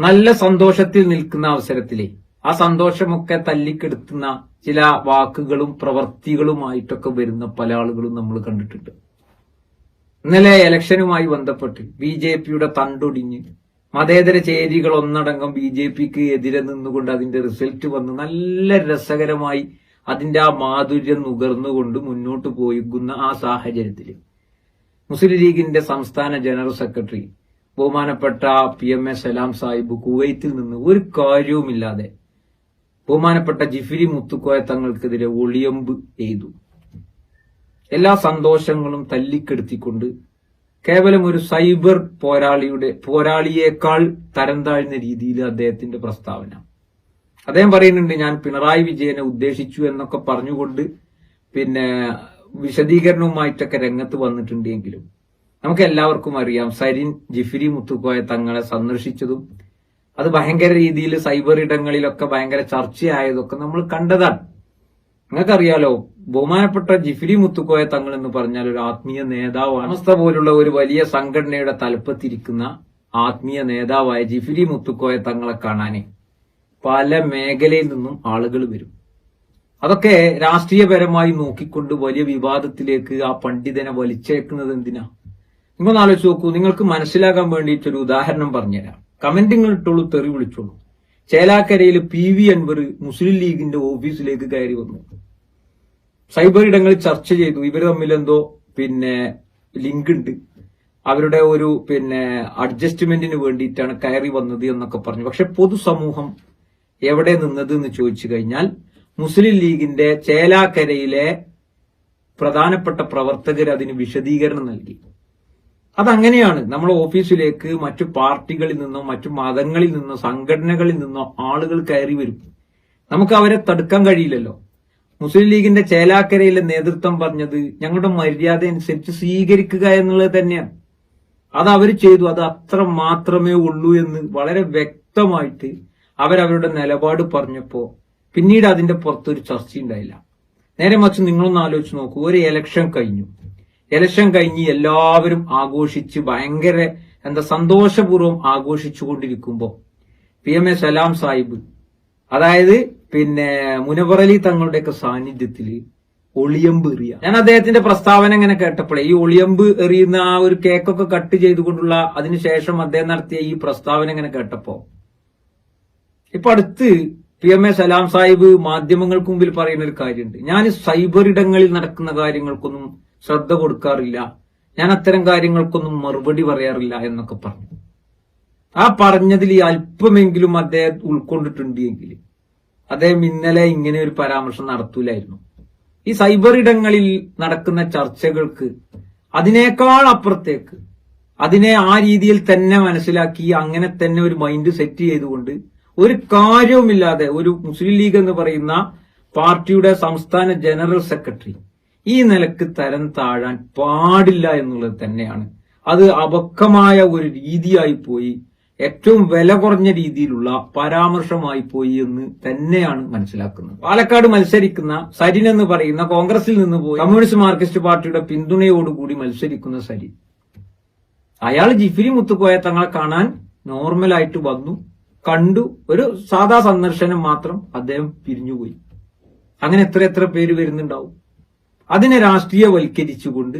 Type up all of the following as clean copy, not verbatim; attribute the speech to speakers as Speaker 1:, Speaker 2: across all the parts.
Speaker 1: നല്ല സന്തോഷത്തിൽ നിൽക്കുന്ന അവസരത്തിലെ ആ സന്തോഷമൊക്കെ തല്ലിക്കെടുത്തുന്ന ചില വാക്കുകളും പ്രവർത്തികളുമായിട്ടൊക്കെ വരുന്ന പല ആളുകളും നമ്മൾ കണ്ടിട്ടുണ്ട്. ഇന്നലെ ഇലക്ഷനുമായി ബന്ധപ്പെട്ട് ബി.ജെ.പിയുടെ തണ്ടൊടിഞ്ഞ് മതേതര ചേരികൾ ഒന്നടങ്കം ബി.ജെ.പിക്ക് എതിരെ നിന്നുകൊണ്ട് അതിന്റെ റിസൾട്ട് വന്ന് നല്ല രസകരമായി അതിന്റെ ആ മാധുര്യം നുകർന്നുകൊണ്ട് മുന്നോട്ട് പോകുന്ന ആ സാഹചര്യത്തിൽ മുസ്ലിം ലീഗിന്റെ സംസ്ഥാന ജനറൽ സെക്രട്ടറി ബഹുമാനപ്പെട്ട PMA സലാം സാഹിബ് കുവൈത്തിൽ നിന്ന് ഒരു കാര്യവുമില്ലാതെ ബഹുമാനപ്പെട്ട ജിഫ്രി മുത്തുക്കോയ തങ്ങൾക്കെതിരെ ഒളിയമ്പ് എയ്തു. എല്ലാ സന്തോഷങ്ങളും തല്ലിക്കെടുത്തിക്കൊണ്ട് കേവലം ഒരു സൈബർ പോരാളിയേക്കാൾ തരം താഴ്ന്ന രീതിയിൽ അദ്ദേഹത്തിന്റെ പ്രസ്താവന. അദ്ദേഹം പറയുന്നുണ്ട്, ഞാൻ പിണറായി വിജയനെ ഉദ്ദേശിച്ചു എന്നൊക്കെ പറഞ്ഞുകൊണ്ട് വിശദീകരണവുമായിട്ടൊക്കെ രംഗത്ത് വന്നിട്ടുണ്ടെങ്കിലും നമുക്ക് എല്ലാവർക്കും അറിയാം സരിൻ ജിഫ്രി മുത്തുക്കോയ തങ്ങളെ സന്ദർശിച്ചതും അത് ഭയങ്കര രീതിയിൽ സൈബർ ഇടങ്ങളിലൊക്കെ ഭയങ്കര ചർച്ചയായതൊക്കെ നമ്മൾ കണ്ടതാണ്. നിങ്ങൾക്കറിയാലോ, ബഹുമാനപ്പെട്ട ജിഫ്രി മുത്തുക്കോയ തങ്ങൾ എന്ന് പറഞ്ഞാൽ ഒരു ആത്മീയ നേതാവാണ്. സമസ്ത പോലുള്ള ഒരു വലിയ സംഘടനയുടെ തലപ്പത്തിരിക്കുന്ന ആത്മീയ നേതാവായ ജിഫ്രി മുത്തുക്കോയ തങ്ങളെ കാണാനേ പല മേഖലയിൽ നിന്നും ആളുകൾ വരും. അതൊക്കെ രാഷ്ട്രീയപരമായി നോക്കിക്കൊണ്ട് വലിയ വിവാദത്തിലേക്ക് ആ പണ്ഡിതനെ വലിച്ചേക്കുന്നത് എന്തിനാ? നിങ്ങളൊന്ന് ആലോചിച്ച് നോക്കൂ. നിങ്ങൾക്ക് മനസ്സിലാക്കാൻ വേണ്ടിയിട്ടൊരു ഉദാഹരണം പറഞ്ഞുതരാം. കമന്റിങ്ങൾ ഇട്ടോളൂ, തെറി വിളിച്ചോളൂ. ചേലാക്കരയിൽ PV അൻവർ മുസ്ലിം ലീഗിന്റെ ഓഫീസിലേക്ക് കയറി വന്നു. സൈബർ ഇടങ്ങളിൽ ചർച്ച ചെയ്തു. ഇവർ തമ്മിൽ എന്തോ ലിങ്ക് ഉണ്ട്, അവരുടെ ഒരു അഡ്ജസ്റ്റ്മെന്റിന് വേണ്ടിയിട്ടാണ് കയറി വന്നത് എന്നൊക്കെ പറഞ്ഞു. പക്ഷെ പൊതുസമൂഹം എവിടെ നിന്നത് എന്ന് ചോദിച്ചു കഴിഞ്ഞാൽ മുസ്ലിം ലീഗിന്റെ ചേലാക്കരയിലെ പ്രധാനപ്പെട്ട പ്രവർത്തകർ അതിന് വിശദീകരണം നൽകി. അതങ്ങനെയാണ്. നമ്മുടെ ഓഫീസിലേക്ക് മറ്റു പാർട്ടികളിൽ നിന്നോ മറ്റു മതങ്ങളിൽ നിന്നോ സംഘടനകളിൽ നിന്നോ ആളുകൾ കയറി വരും. നമുക്ക് അവരെ തടുക്കാൻ കഴിയില്ലല്ലോ. മുസ്ലിം ലീഗിന്റെ ചേലാക്കരയിലെ നേതൃത്വം പറഞ്ഞത് ഞങ്ങളുടെ മര്യാദ അനുസരിച്ച് സ്വീകരിക്കുക എന്നുള്ളത് തന്നെയാണ്. അത് അവർ ചെയ്തു. അത് അത്ര മാത്രമേ ഉള്ളൂ എന്ന് വളരെ വ്യക്തമായിട്ട് അവരവരുടെ നിലപാട് പറഞ്ഞപ്പോ പിന്നീട് അതിന്റെ പുറത്തൊരു ചർച്ചയുണ്ടായില്ല. നേരെ മറിച്ച് നിങ്ങളൊന്ന് ആലോചിച്ച് നോക്കൂ. ഒരു ഇലക്ഷൻ കഴിഞ്ഞു. ഇലക്ഷൻ കഴിഞ്ഞ് എല്ലാവരും ആഘോഷിച്ച് ഭയങ്കര സന്തോഷപൂർവ്വം ആഘോഷിച്ചുകൊണ്ടിരിക്കുമ്പോ PMA സലാം സാഹിബ്, അതായത് മുനവർ അലി തങ്ങളുടെയൊക്കെ സാന്നിധ്യത്തില് ഒളിയമ്പ് എറിയ. ഞാൻ അദ്ദേഹത്തിന്റെ പ്രസ്താവന ഇങ്ങനെ കേട്ടപ്പോഴേ ഈ ഒളിയമ്പ് എറിയുന്ന ആ ഒരു കേക്കൊക്കെ കട്ട് ചെയ്തുകൊണ്ടുള്ള അതിനുശേഷം അദ്ദേഹം നടത്തിയ ഈ പ്രസ്താവന ഇങ്ങനെ കേട്ടപ്പോ ഇപ്പൊ അടുത്ത് PMA സലാം സാഹിബ് മാധ്യമങ്ങൾക്ക് മുമ്പിൽ പറയുന്ന ഒരു കാര്യമുണ്ട്. ഞാൻ സൈബർ ഇടങ്ങളിൽ നടക്കുന്ന കാര്യങ്ങൾക്കൊന്നും ശ്രദ്ധ കൊടുക്കാറില്ല, ഞാൻ അത്തരം കാര്യങ്ങൾക്കൊന്നും മറുപടി പറയാറില്ല എന്നൊക്കെ പറഞ്ഞു. ആ പറഞ്ഞതിൽ അല്പമെങ്കിലും അദ്ദേഹം ഉൾക്കൊണ്ടിട്ടുണ്ട് എങ്കിൽ അദ്ദേഹം ഇന്നലെ ഇങ്ങനെ ഒരു പരാമർശം നടത്തൂലായിരുന്നു. ഈ സൈബർ ഇടങ്ങളിൽ നടക്കുന്ന ചർച്ചകൾക്ക് അതിനേക്കാൾ അപ്പുറത്തേക്ക് അതിനെ ആ രീതിയിൽ തന്നെ മനസ്സിലാക്കി അങ്ങനെ തന്നെ ഒരു മൈൻഡ് സെറ്റ് ചെയ്തുകൊണ്ട് ഒരു കാര്യവുമില്ലാതെ ഒരു മുസ്ലിം ലീഗ് എന്ന് പറയുന്ന പാർട്ടിയുടെ സംസ്ഥാന ജനറൽ സെക്രട്ടറി ഈ നിലക്ക് തരം താഴാൻ പാടില്ല എന്നുള്ളത് തന്നെയാണ്. അത് അപക്വമായ ഒരു രീതിയായി പോയി, ഏറ്റവും വില കുറഞ്ഞ രീതിയിലുള്ള പരാമർശമായി പോയി എന്ന് തന്നെയാണ് മനസ്സിലാക്കുന്നത്. പാലക്കാട് മത്സരിക്കുന്ന സരിൻ എന്ന് പറയുന്ന കോൺഗ്രസിൽ നിന്ന് പോയി കമ്മ്യൂണിസ്റ്റ് മാർക്സിസ്റ്റ് പാർട്ടിയുടെ പിന്തുണയോടുകൂടി മത്സരിക്കുന്ന സരിൻ, അയാൾ ജിഫ്രി മുത്തുക്കോയ തങ്ങളെ കാണാൻ നോർമലായിട്ട് വന്നു, കണ്ടു, ഒരു സാധാ സന്ദർശനം മാത്രം, അദ്ദേഹം പിരിഞ്ഞുപോയി. അങ്ങനെ എത്ര പേര് വരുന്നുണ്ടാവും. അതിനെ രാഷ്ട്രീയവൽക്കരിച്ചുകൊണ്ട്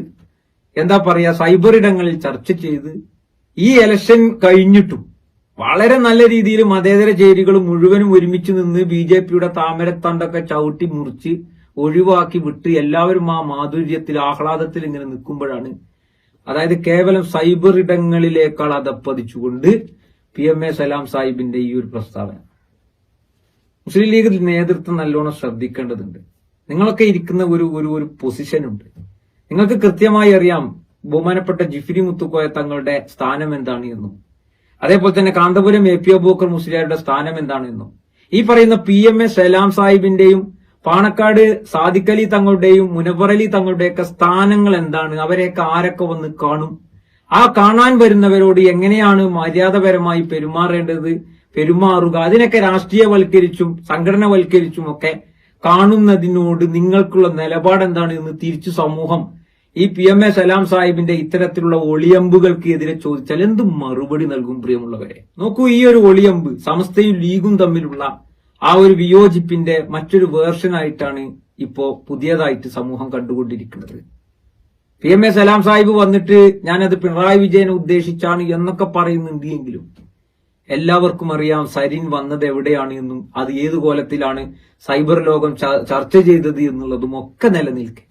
Speaker 1: സൈബർ ഇടങ്ങളിൽ ചർച്ച ചെയ്ത് ഈ ഇലക്ഷൻ കഴിഞ്ഞിട്ടും വളരെ നല്ല രീതിയിൽ മതേതര ചേരികൾ മുഴുവനും ഒരുമിച്ച് നിന്ന് ബി.ജെ.പിയുടെ താമരത്തണ്ടൊക്കെ ചവിട്ടി മുറിച്ച് ഒഴിവാക്കി വിട്ട് എല്ലാവരും ആ മാധുര്യത്തിൽ ആഹ്ലാദത്തിൽ ഇങ്ങനെ നിൽക്കുമ്പോഴാണ്, അതായത് കേവലം സൈബർ ഇടങ്ങളിലേക്കാൾ അതപ്പതിച്ചുകൊണ്ട് PMA സലാം സാഹിബിന്റെ ഈ ഒരു പ്രസ്താവന മുസ്ലിം ലീഗ് നേതൃത്വം നല്ലോണം ശ്രദ്ധിക്കേണ്ടതുണ്ട്. നിങ്ങളൊക്കെ ഇരിക്കുന്ന ഒരു പൊസിഷൻ ഉണ്ട്. നിങ്ങൾക്ക് കൃത്യമായി അറിയാം ബഹുമാനപ്പെട്ട ജിഫ്രി മുത്തുക്കോയ തങ്ങളുടെ സ്ഥാനം എന്താണ് എന്നും അതേപോലെ തന്നെ കാന്തപുരം AP അബൂബക്കർ മുസ്ലിയാരുടെ സ്ഥാനം എന്താണ് എന്നും ഈ പറയുന്ന PMA സലാം സാഹിബിന്റെയും പാണക്കാട് സാദിഖ് അലി തങ്ങളുടെയും മുനവർ അലി തങ്ങളുടെയൊക്കെ സ്ഥാനങ്ങൾ എന്താണ്, അവരെയൊക്കെ ആരൊക്കെ വന്ന് കാണും, ആ കാണാൻ വരുന്നവരോട് എങ്ങനെയാണ് മര്യാദപരമായി പെരുമാറുക, അതിനൊക്കെ രാഷ്ട്രീയവൽക്കരിച്ചും സംഘടനവൽക്കരിച്ചും ഒക്കെ കാണുന്നതിനോട് നിങ്ങൾക്കുള്ള നിലപാട് എന്താണ് എന്ന് തിരിച്ചു സമൂഹം ഈ PMA സലാം സാഹിബിന്റെ ഇത്തരത്തിലുള്ള ഒളിയമ്പുകൾക്ക് എതിരെ ചോദിച്ചാൽ എന്ത് മറുപടി നൽകും പ്രിയമുള്ളവരെ? നോക്കൂ, ഈ ഒരു ഒളിയമ്പ് സമസ്തയും ലീഗും തമ്മിലുള്ള ആ ഒരു വിയോജിപ്പിന്റെ മറ്റൊരു വേർഷനായിട്ടാണ് ഇപ്പോ പുതിയതായിട്ട് സമൂഹം കണ്ടുകൊണ്ടിരിക്കുന്നത്. PMA സലാം സാഹിബ് വന്നിട്ട് ഞാനത് പിണറായി വിജയനെ ഉദ്ദേശിച്ചാണ് എന്നൊക്കെ പറയുന്നുണ്ട് എങ്കിലും എല്ലാവർക്കും അറിയാം സരിൻ വന്നത് എവിടെയാണ് എന്നും അത് ഏതു കോലത്തിലാണ് സൈബർ ലോകം ചർച്ച ചെയ്തത് എന്നുള്ളതും ഒക്കെ നിലനിൽക്കെ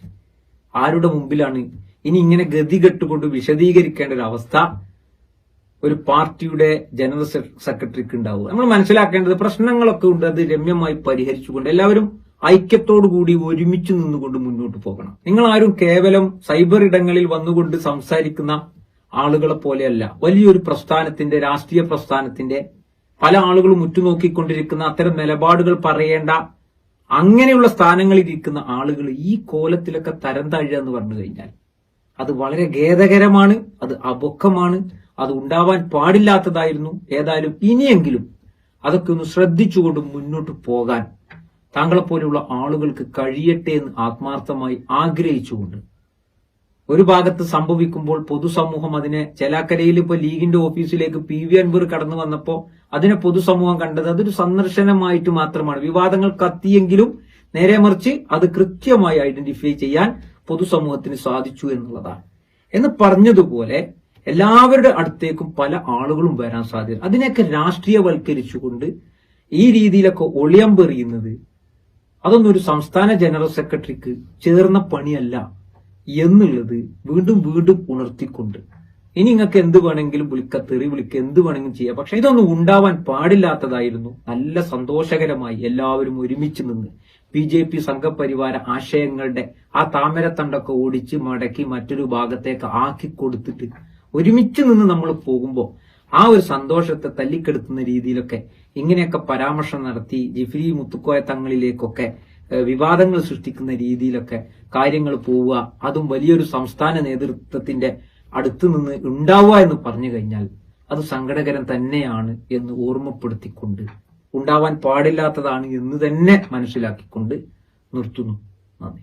Speaker 1: ആരുടെ മുമ്പിലാണ് ഇനി ഇങ്ങനെ ഗതികെട്ടുകൊണ്ട് വിശദീകരിക്കേണ്ട ഒരു അവസ്ഥ ഒരു പാർട്ടിയുടെ ജനറൽ സെക്രട്ടറിക്ക് ഉണ്ടാവുക? നമ്മൾ മനസ്സിലാക്കേണ്ടത് പ്രശ്നങ്ങളൊക്കെ ഉണ്ട്, അത് രമ്യമായി പരിഹരിച്ചുകൊണ്ട് എല്ലാവരും ഐക്യത്തോടുകൂടി ഒരുമിച്ച് നിന്നുകൊണ്ട് മുന്നോട്ട് പോകണം. നിങ്ങൾ ആരും കേവലം സൈബർ ഇടങ്ങളിൽ വന്നുകൊണ്ട് സംസാരിക്കുന്ന ആളുകളെ പോലെയല്ല. വലിയൊരു പ്രസ്ഥാനത്തിന്റെ, രാഷ്ട്രീയ പ്രസ്ഥാനത്തിന്റെ പല ആളുകളും ഉറ്റുനോക്കിക്കൊണ്ടിരിക്കുന്ന അത്തരം നിലപാടുകൾ പറയേണ്ട അങ്ങനെയുള്ള സ്ഥാനങ്ങളിൽ ഇരിക്കുന്ന ആളുകൾ ഈ കോലത്തിലൊക്കെ തരം താഴുക എന്ന് പറഞ്ഞു കഴിഞ്ഞാൽ അത് വളരെ ഖേദകരമാണ്, അത് അബദ്ധമാണ്, അത് ഉണ്ടാവാൻ പാടില്ലാത്തതായിരുന്നു. ഏതായാലും ഇനിയെങ്കിലും അതൊക്കെ ഒന്ന് ശ്രദ്ധിച്ചുകൊണ്ട് മുന്നോട്ട് പോകാൻ താങ്കളെപ്പോലെയുള്ള ആളുകൾക്ക് കഴിയട്ടെ എന്ന് ആത്മാർത്ഥമായി ആഗ്രഹിച്ചുകൊണ്ട് ഒരു ഭാഗത്ത് സംഭവിക്കുമ്പോൾ പൊതുസമൂഹം അതിനെ ചേലാക്കരയിൽ ഇപ്പൊ ലീഗിന്റെ ഓഫീസിലേക്ക് PV അൻവർ കടന്നു വന്നപ്പോ അതിനെ പൊതുസമൂഹം കണ്ടത് അതൊരു സന്ദർശനമായിട്ട് മാത്രമാണ്. വിവാദങ്ങൾ കത്തിയെങ്കിലും നേരെ മറിച്ച് അത് കൃത്യമായി ഐഡന്റിഫൈ ചെയ്യാൻ പൊതുസമൂഹത്തിന് സാധിച്ചു എന്നുള്ളതാണ്. എന്ന് പറഞ്ഞതുപോലെ എല്ലാവരുടെ അടുത്തേക്കും പല ആളുകളും വരാൻ സാധ്യത, അതിനെയൊക്കെ രാഷ്ട്രീയവൽക്കരിച്ചുകൊണ്ട് ഈ രീതിയിലൊക്കെ ഒളിയമ്പെറിയുന്നത് അതൊന്നും ഒരു സംസ്ഥാന ജനറൽ സെക്രട്ടറിക്ക് ചേർന്ന പണിയല്ല എന്നുള്ളത് വീണ്ടും വീണ്ടും ഉണർത്തിക്കൊണ്ട് ഇനി നിങ്ങൾക്ക് എന്ത് വേണമെങ്കിലും തെറി വിളിക്കുക, എന്ത് വേണമെങ്കിലും ചെയ്യാം, പക്ഷെ ഇതൊന്നും ഉണ്ടാവാൻ പാടില്ലാത്തതായിരുന്നു. നല്ല സന്തോഷകരമായി എല്ലാവരും ഒരുമിച്ച് നിന്ന് BJP സംഘപരിവാര ആശയങ്ങളുടെ ആ താമരത്തണ്ടൊക്കെ ഓടിച്ച് മടക്കി മറ്റൊരു ഭാഗത്തേക്ക് ആക്കി കൊടുത്തിട്ട് ഒരുമിച്ച് നിന്ന് നമ്മൾ പോകുമ്പോൾ ആ ഒരു സന്തോഷത്തെ തല്ലിക്കെടുത്തുന്ന രീതിയിലൊക്കെ ഇങ്ങനെയൊക്കെ പരാമർശം നടത്തി ജിഫ്രി മുത്തുക്കോയ തങ്ങളിലേക്കൊക്കെ വിവാദങ്ങൾ സൃഷ്ടിക്കുന്ന രീതിയിലൊക്കെ കാര്യങ്ങൾ പോവുക, അതും വലിയൊരു സംസ്ഥാന നേതൃത്വത്തിന്റെ അടുത്ത് നിന്ന് ഉണ്ടാവുക എന്ന് പറഞ്ഞു കഴിഞ്ഞാൽ അത് സങ്കടകരം തന്നെയാണ് എന്ന് ഓർമ്മപ്പെടുത്തിക്കൊണ്ട് ഉണ്ടാവാൻ പാടില്ലാത്തതാണ് എന്ന് തന്നെ മനസ്സിലാക്കിക്കൊണ്ട് നിർത്തുന്നു. നന്ദി.